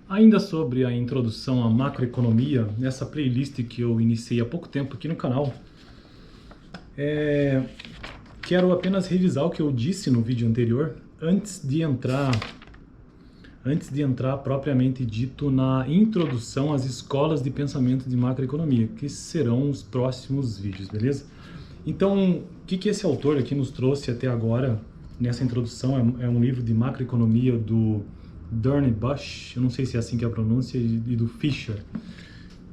Ainda sobre a introdução à macroeconomia, nessa playlist que eu iniciei há pouco tempo aqui no canal, quero apenas revisar o que eu disse no vídeo anterior, antes de entrar propriamente dito na introdução às escolas de pensamento de macroeconomia, que serão os próximos vídeos, beleza? Então, o que esse autor aqui nos trouxe até agora, nessa introdução, é um livro de macroeconomia do Dornbusch, eu não sei se é assim que é a pronúncia, e do Fischer.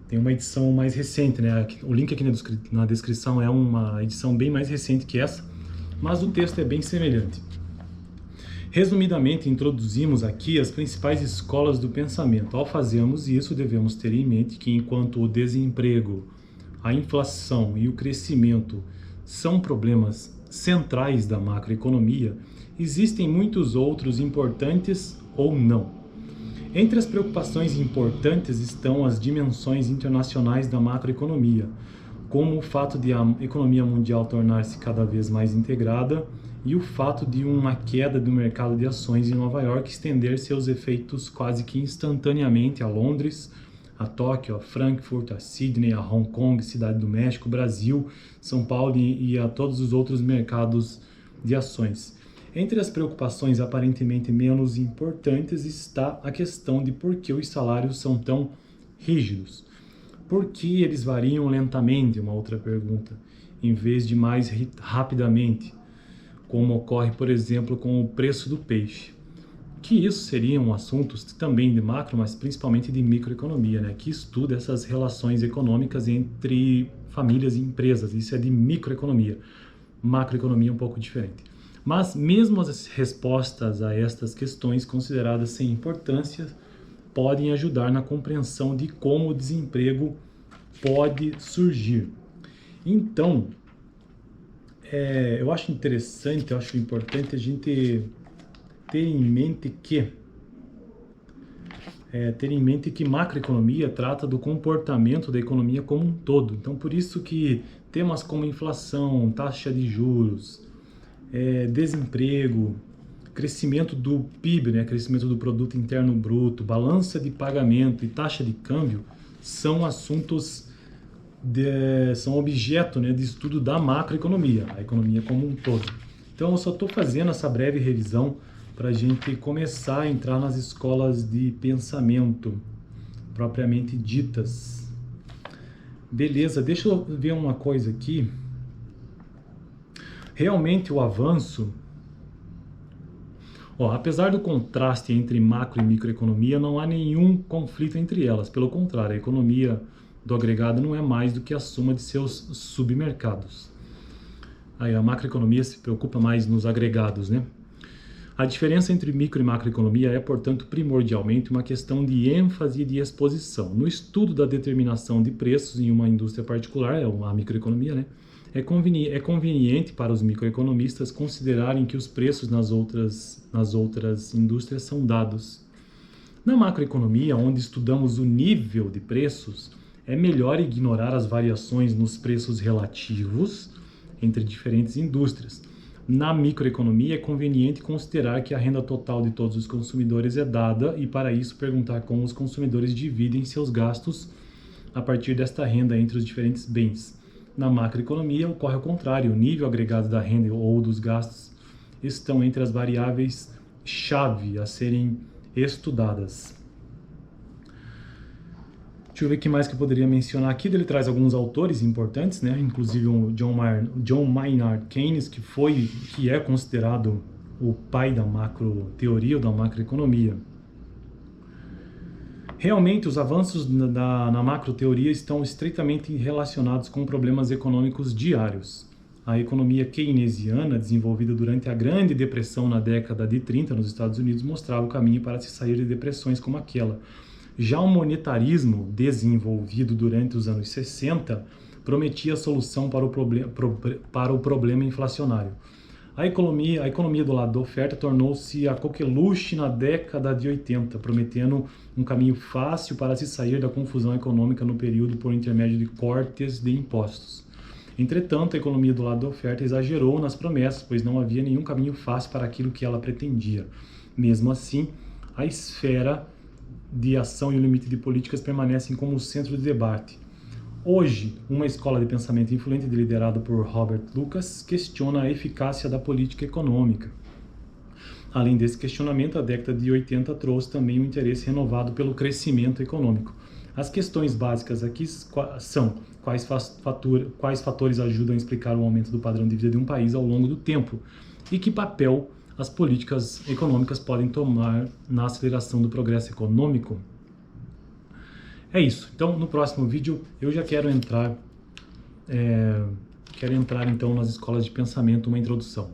Tem uma edição mais recente, né? O link aqui na descrição é uma edição bem mais recente que essa, mas o texto é bem semelhante. Resumidamente, introduzimos aqui as principais escolas do pensamento. Ao fazermos isso, devemos ter em mente que enquanto o desemprego, a inflação e o crescimento são problemas centrais da macroeconomia, existem muitos outros importantes ou não. Entre as preocupações importantes estão as dimensões internacionais da macroeconomia, como o fato de a economia mundial tornar-se cada vez mais integrada e o fato de uma queda do mercado de ações em Nova York estender seus efeitos quase que instantaneamente a Londres, a Tóquio, a Frankfurt, a Sydney, a Hong Kong, Cidade do México, Brasil, São Paulo e a todos os outros mercados de ações. Entre as preocupações aparentemente menos importantes está a questão de por que os salários são tão rígidos. Por que eles variam lentamente, uma outra pergunta, em vez de mais rapidamente, como ocorre, por exemplo, com o preço do peixe. Que isso seriam assuntos também de macro, mas principalmente de microeconomia, né? Que estuda essas relações econômicas entre famílias e empresas. Isso é de microeconomia. Macroeconomia é um pouco diferente. Mas mesmo as respostas a estas questões consideradas sem importância podem ajudar na compreensão de como o desemprego pode surgir. Então, eu acho interessante, eu acho importante a gente ter em mente que macroeconomia trata do comportamento da economia como um todo. Então, por isso que temas como inflação, taxa de juros, desemprego, crescimento do PIB, né, crescimento do produto interno bruto, balança de pagamento e taxa de câmbio são assuntos são objeto, né, de estudo da macroeconomia, a economia como um todo. Então eu só estou fazendo essa breve revisão para a gente começar a entrar nas escolas de pensamento propriamente ditas. Beleza, deixa eu ver uma coisa aqui. Realmente o avanço, apesar do contraste entre macro e microeconomia, não há nenhum conflito entre elas. Pelo contrário, a economia do agregado não é mais do que a soma de seus submercados. Aí a macroeconomia se preocupa mais nos agregados, né? A diferença entre micro e macroeconomia é, portanto, primordialmente uma questão de ênfase e de exposição. No estudo da determinação de preços em uma indústria particular, a microeconomia, né? É conveniente para os microeconomistas considerarem que os preços nas outras indústrias são dados. Na macroeconomia, onde estudamos o nível de preços, é melhor ignorar as variações nos preços relativos entre diferentes indústrias. Na microeconomia, é conveniente considerar que a renda total de todos os consumidores é dada e, para isso, perguntar como os consumidores dividem seus gastos a partir desta renda entre os diferentes bens. Na macroeconomia, ocorre ao contrário. O nível agregado da renda ou dos gastos estão entre as variáveis-chave a serem estudadas. Deixa eu ver o que mais que eu poderia mencionar aqui. Ele traz alguns autores importantes, né? Inclusive o John Maynard Keynes, que é considerado o pai da macroteoria ou da macroeconomia. Realmente, os avanços na macroteoria estão estreitamente relacionados com problemas econômicos diários. A economia keynesiana, desenvolvida durante a Grande Depressão na década de 30 nos Estados Unidos, mostrava o caminho para se sair de depressões como aquela. Já o monetarismo, desenvolvido durante os anos 60, prometia a solução para o problema inflacionário. A economia do lado da oferta tornou-se a coqueluche na década de 80, prometendo um caminho fácil para se sair da confusão econômica no período por intermédio de cortes de impostos. Entretanto, a economia do lado da oferta exagerou nas promessas, pois não havia nenhum caminho fácil para aquilo que ela pretendia. Mesmo assim, a esfera de ação e o limite de políticas permanecem como o centro de debate. Hoje, uma escola de pensamento influente liderada por Robert Lucas questiona a eficácia da política econômica. Além desse questionamento, a década de 80 trouxe também um interesse renovado pelo crescimento econômico. As questões básicas aqui são quais fatores ajudam a explicar o aumento do padrão de vida de um país ao longo do tempo e que papel as políticas econômicas podem tomar na aceleração do progresso econômico. É isso. Então, no próximo vídeo, eu já quero entrar então nas escolas de pensamento, uma introdução.